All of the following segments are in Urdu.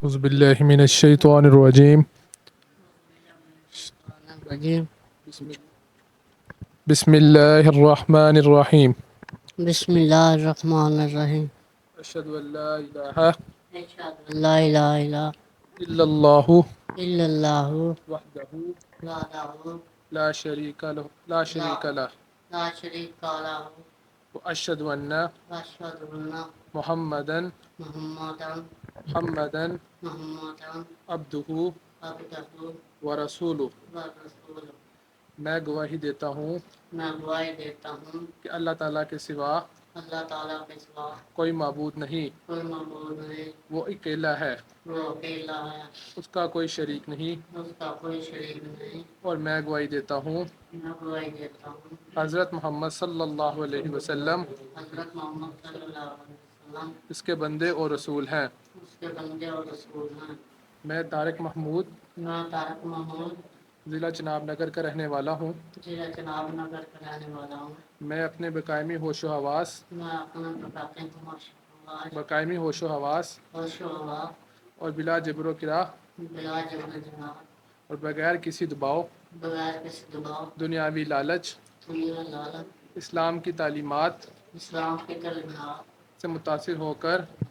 أعوذ بالله من الشيطان الرجيم. بسم الله الرحمن الرحيم. بسم الله الرحمن الرحيم. أشهد أن لا إله أشهد أن لا إله إلا الله إلا الله وحده وحده لا شريك له لا شريك له وأشهد أن وأشهد أن محمدا محمدا عبده عبده ورسوله. ورسوله. میں گواہی دیتا ہوں میں گواہی دیتا ہوں کہ اللہ تعالیٰ کے سوا اللہ تعالیٰ کے سوا کوئی معبود نہیں، کوئی معبود نہیں، وہ اکیلا ہے، وہ اکیلا ہے، اس کا کوئی شریک نہیں، اس کا کوئی شریک نہیں، اور میں گواہی دیتا ہوں میں گواہی دیتا ہوں حضرت محمد صلی اللہ علیہ وسلم حضرت محمد صلی اللہ علیہ وسلم اس کے بندے اور رسول ہیں۔ اس کے بندے اور رسول ہیں۔ میں طارق محمود میں طارق محمود ضلع چناب نگر کا رہنے والا ہوں۔ ضلع چناب نگر کا رہنے والا ہوں۔ میں اپنے بقائمی ہوش و حواس میں اپنے بقائمی ہوش و حواس اور بلا جبر و کرا بلا جبر جناح اور بغیر کسی دباؤ بغیر کسی دباؤ دنیاوی لالچ دنیا لالچ اسلام کی تعلیمات اسلام کی تعلیمات سے متاثر ہو کر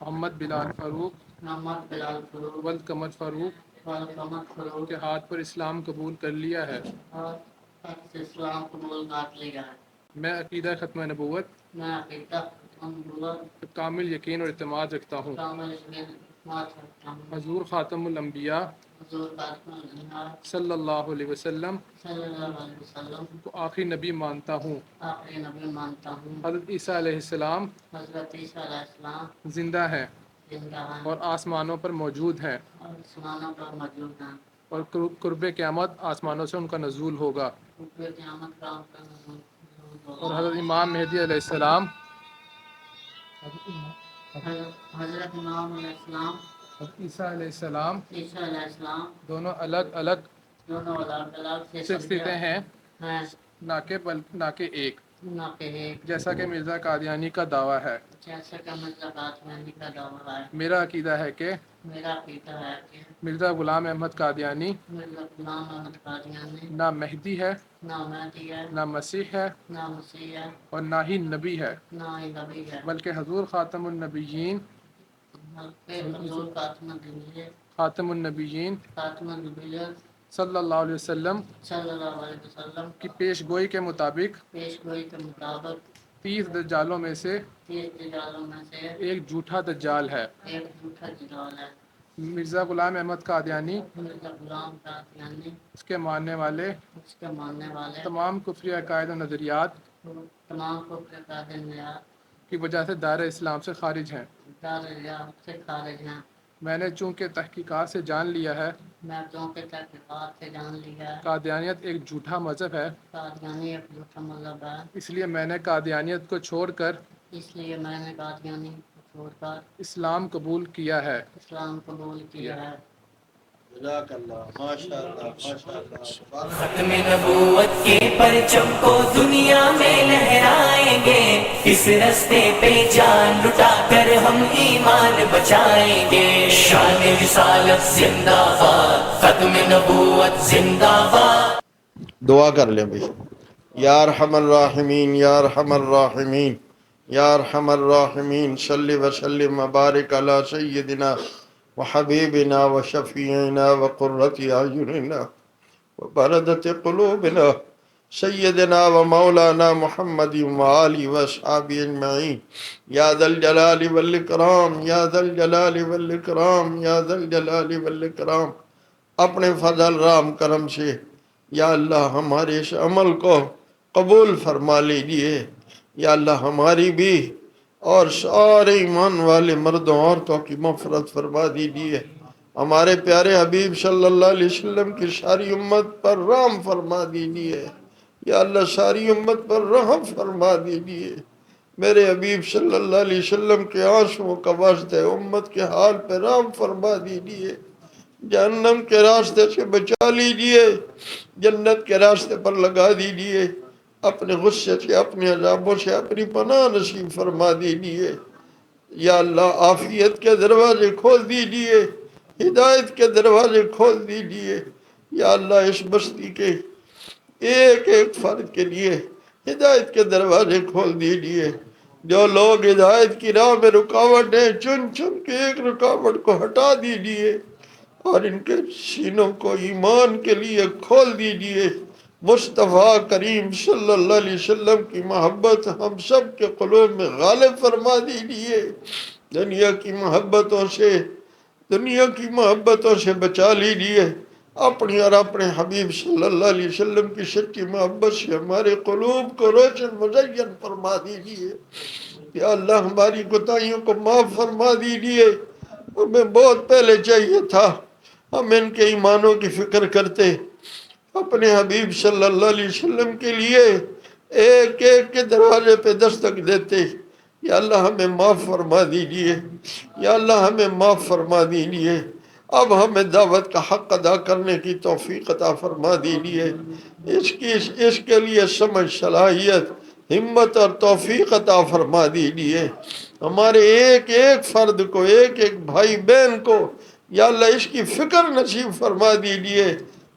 محمد بلال فاروق محمد بلال فاروق والقمر فاروق والقمر فاروق کے ہاتھ پر اسلام قبول کر لیا ہے۔ اور اسلام قبول کر لیا ہے۔ میں عقیدہ ختم نبوت میں عقیدہ نبوت پر کامل یقین اور اعتماد رکھتا ہوں۔ کامل یقین اعتماد رکھتا ہوں۔ حضور خاتم الانبیاء حضور خاتم الانبیاء صلی اللہ علیہ وسلم صلی اللہ علیہ وسلم کو آخری نبی مانتا ہوں۔ آخری نبی مانتا ہوں۔ حضرت عیسیٰ علیہ السلام حضرت عیسیٰ علیہ السلام زندہ ہیں زندہ ہیں اور آسمانوں پر موجود ہیں، اور آسمانوں پر موجود ہیں، اور قرب قیامت آسمانوں سے ان کا نزول ہوگا۔ قرب قیامت کا ان کا نزول اور ہوگا۔ حضرت امام مہدی علیہ السلام حضرت امام علیہ السلام حضرت عیسیٰ علیہ السلام عیسیٰ علیہ السلام دونوں الگ الگ دونوں الگ الگ شخصیتیں ہیں، ہیں، نہ کہ ایک، نہ کہ ایک، جیسا کہ مرزا قادیانی کا دعویٰ ہے۔ جیسا کہ مرزا قادیانی کا دعویٰ ہے۔ میرا عقیدہ ہے کہ میرا عقیدہ ہے کہ مرزا غلام احمد قادیانی مرزا غلام احمد قادیانی نہ مہدی ہے، نہ مہدی ہے، نہ مسیح ہے، نہ مسیح ہے، اور نہ ہی نبی ہے، نہ ہی نبی ہے، بلکہ حضور خاتم النبیین بلکہ حضور خاتم النبیین خاتم النبیین خاتم النبیین صلی اللہ علیہ وسلم صلی اللہ علیہ وسلم کی پیش گوئی کے مطابق پیش گوئی کے مطابق 30 دجالوں میں سے 30 دجالوں میں سے ایک جھوٹا دجال ہے۔ ایک جھوٹا دجال ہے۔ مرزا غلام احمد قادیانی، مرزا غلام قادیانی، اس کے ماننے والے اس کے ماننے والے تمام کفری عقائد و نظریات تمام کفر قادیانیات کی وجہ سے دائرہ اسلام سے خارج ہیں۔ دائرہ سے خارج ہیں۔ میں نے چونکہ تحقیقات سے جان لیا ہے میں چونکہ تحقیقات سے جان لیا ہے قادیانیت ایک جھوٹا مذہب ہے، قادیانی ایک جھوٹا مذہب ہے، اس لیے میں نے قادیانیت کو چھوڑ کر اس لیے میں نے قادیانی کو چھوڑ کر اسلام قبول کیا ہے۔ اسلام قبول کیا ہے۔ جزاک اللہ، ماشاء اللہ، ماشاء اللہ۔ ختم نبوت کے پرچم کو دنیا میں لہرائیں گے، اس رستے پہ جان لٹا کر ہم ایمان بچائیں گے۔ شان رسالت زندہ باد، ختم نبوت زندہ باد۔ دعا کر لیں بھائی۔ یا ارحم الراحمین، یا ارحم الراحمین، یا ارحم الراحمین، صلی وسلم وبارک علی سیدنا وحبیبنا وشفیعنا وقرۃ اعیننا وبردۃ قلوبنا سیدنا ومولانا محمد وآلہ وصحبہ اجمعین، یا ذا الجلال والاکرام، یا ذا الجلال والاکرام، یا ذا الجلال والاکرام۔ اپنے فضل رحم کرم سے یا اللہ ہمارے اس عمل کو قبول فرما لیجئے۔ یا اللہ ہماری بھی اور سارے ایمان والے مردوں عورتوں کی مغفرت فرما دیجئے۔ ہمارے پیارے حبیب صلی اللہ علیہ وسلم کی ساری امت پر رحم فرما دیجئے۔ یا اللہ ساری امت پر رحم فرما دیجئے۔ میرے حبیب صلی اللہ علیہ وسلم کے آنسوؤں کا واسطہ امت کے حال پہ رحم فرما دیجئے۔ جہنم کے راستے سے بچا لیجئے، جنت کے راستے پر لگا دیجئے۔ اپنے غصے سے، اپنے عذابوں سے اپنی پناہ نصیب فرما دیجیے۔ یا اللہ عافیت کے دروازے کھول دیجیے، ہدایت کے دروازے کھول دیجیے۔ یا اللہ اس بستی کے ایک ایک فرد کے لیے ہدایت کے دروازے کھول دیجیے۔ جو لوگ ہدایت کی راہ میں رکاوٹ ہیں، چن چن کے ایک رکاوٹ کو ہٹا دیجیے اور ان کے سینوں کو ایمان کے لیے کھول دیجیے۔ مصطفیٰ کریم صلی اللہ علیہ وسلم کی محبت ہم سب کے قلوب میں غالب فرما دیجیے۔ دنیا کی محبتوں سے بچا لیجیے۔ اپنی اور اپنے حبیب صلی اللہ علیہ وسلم کی سچی محبت سے ہمارے قلوب کو روشن مزین فرما دیجیے۔ یا اللہ ہماری کوتاہیوں کو معاف فرما دیجیے۔ ہمیں بہت پہلے چاہیے تھا ہم ان کے ایمانوں کی فکر کرتے، اپنے حبیب صلی اللہ علیہ وسلم کے لیے ایک ایک کے دروازے پہ دستک دیتے۔ یا اللہ ہمیں معاف فرما دیجیے، یا اللہ ہمیں معاف فرما دیجیے۔ اب ہمیں دعوت کا حق ادا کرنے کی توفیق عطا فرما دیجیے۔ اس کے لیے سمجھ، صلاحیت، ہمت اور توفیق عطا فرما دیجیے۔ ہمارے ایک ایک فرد کو، ایک ایک بھائی بہن کو یا اللہ اس کی فکر نصیب فرما دیجیے۔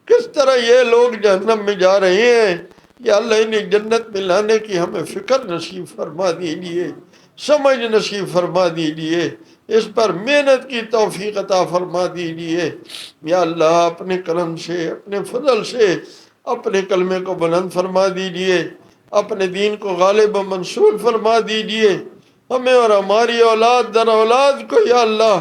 کس طرح یہ لوگ جہنم میں جا رہے ہیں، یا اللہ انہیں جنت میں لانے کی ہمیں فکر نصیب فرما دیجیے، سمجھ نصیب فرما دیجیے، اس پر محنت کی توفیق عطا فرما دیجیے۔ یا اللہ اپنے کرم سے، اپنے فضل سے اپنے کلمے کو بلند فرما دیجیے، اپنے دین کو غالب و منصور فرما دیجیے۔ ہمیں اور ہماری اولاد در اولاد کو یا اللہ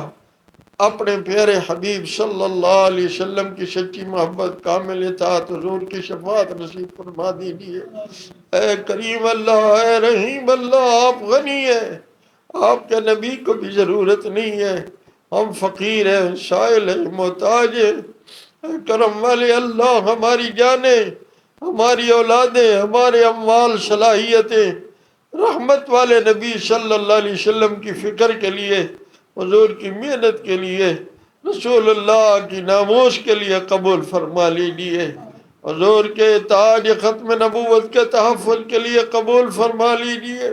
اپنے پیارے حبیب صلی اللہ علیہ وسلم کی سچی محبت، کامل اطاعت، حضور کی شفاعت نصیب فرما دیجیے۔ اے کریم اللہ، اے رحیم اللہ، آپ غنی ہیں، آپ کے نبی کو بھی ضرورت نہیں ہے، ہم فقیر ہیں، سائل ہیں، محتاج ہیں۔ اے کرم والے اللہ، ہماری جانیں، ہماری اولادیں، ہمارے اموال، صلاحیتیں رحمت والے نبی صلی اللہ علیہ وسلم کی فکر کے لیے، حضور کی محنت کے لیے، رسول اللہ کی ناموس کے لیے قبول فرما لیجیے۔ حضور کے تاج ختم نبوت کے تحفظ کے لیے قبول فرما لیجیے۔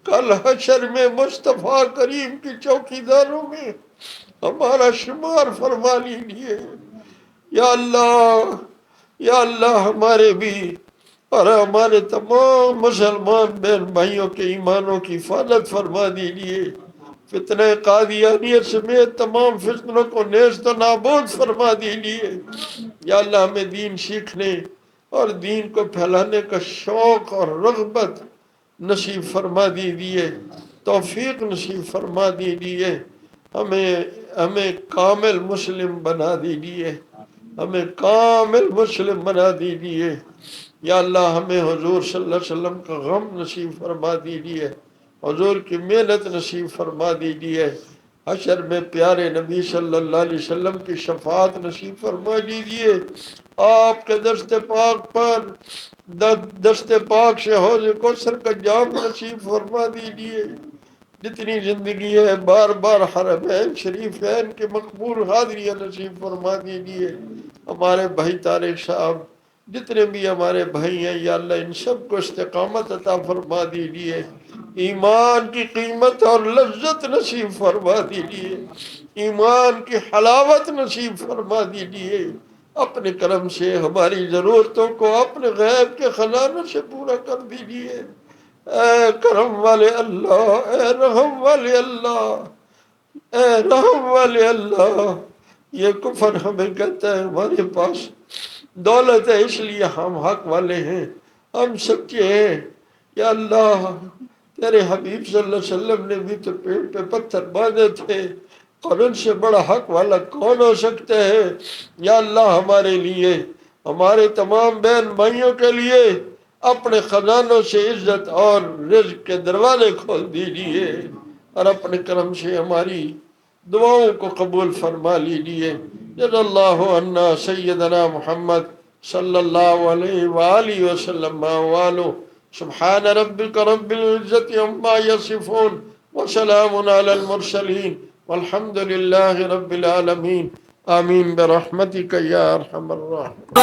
کل حشر میں مصطفیٰ کریم کی چوکیداروں میں ہمارا شمار فرما لیجیے۔ یا اللہ ہمارے بھی اور ہمارے تمام مسلمان بہن بھائیوں کے ایمانوں کی حفاظت فرما دیجیے۔ فتنہ قادیانیت سمیت تمام فتنوں کو نیست و نابود فرما دیجیے۔ یا اللہ ہمیں دین سیکھنے اور دین کو پھیلانے کا شوق اور رغبت نصیب فرما دیجیے، توفیق نصیب فرما دیجیے۔ ہمیں کامل مسلم بنا دیجیے، ہمیں کامل مسلم بنا دیجیے۔ یا اللہ ہمیں حضور صلی اللہ علیہ وسلم کا غم نصیب فرما دیجیے، حضور کی محنت نصیب فرما دیجیے۔ حشر میں پیارے نبی صلی اللہ علیہ وسلم کی شفاعت نصیب فرما دیجیے۔ آپ کے دست پاک پر دست پاک سے حوض کوثر کا جام نصیب فرما دیجیے۔ جتنی زندگی ہے بار بار حرمین شریفین کے مقبول حاضریاں نصیب فرما دیجیے۔ ہمارے بھائی طارق صاحب، جتنے بھی ہمارے بھائی ہیں یا اللہ ان سب کو استقامت عطا فرما دیجیے، ایمان کی قیمت اور لذت نصیب فرما دیجیے، ایمان کی حلاوت نصیب فرما دیجیے۔ اپنے کرم سے ہماری ضرورتوں کو اپنے غیب کے خزانوں سے پورا کر دیجیے۔ اے کرم والے اللہ، اے رحم والے اللہ، اے رحم والے اللہ۔ یہ کفر ہمیں کہتا ہے ہمارے پاس دولت ہے اس لیے ہم حق والے ہیں، ہم سچے ہیں۔ یا اللہ تیرے حبیب صلی اللہ علیہ وسلم نے بھی تو پیڑ پہ پتھر باندھے تھے، اور ان سے بڑا حق والا کون ہو سکتا ہے؟ یا اللہ ہمارے لیے، ہمارے تمام بہن بھائیوں کے لیے اپنے خزانوں سے عزت اور رزق کے دروازے کھول دیجیے، اور اپنے کرم سے ہماری دعاؤں کو قبول فرما لیجیے۔ جزا اللہ عنا سیدنا محمد صلی اللہ علیہ وآلہ وسلم وآلہ۔ سبحان ربک رب العزت عما یصفون وسلام علی المرسلین والحمد للہ رب العالمین۔ آمین برحمتک یا ارحم الراحمین۔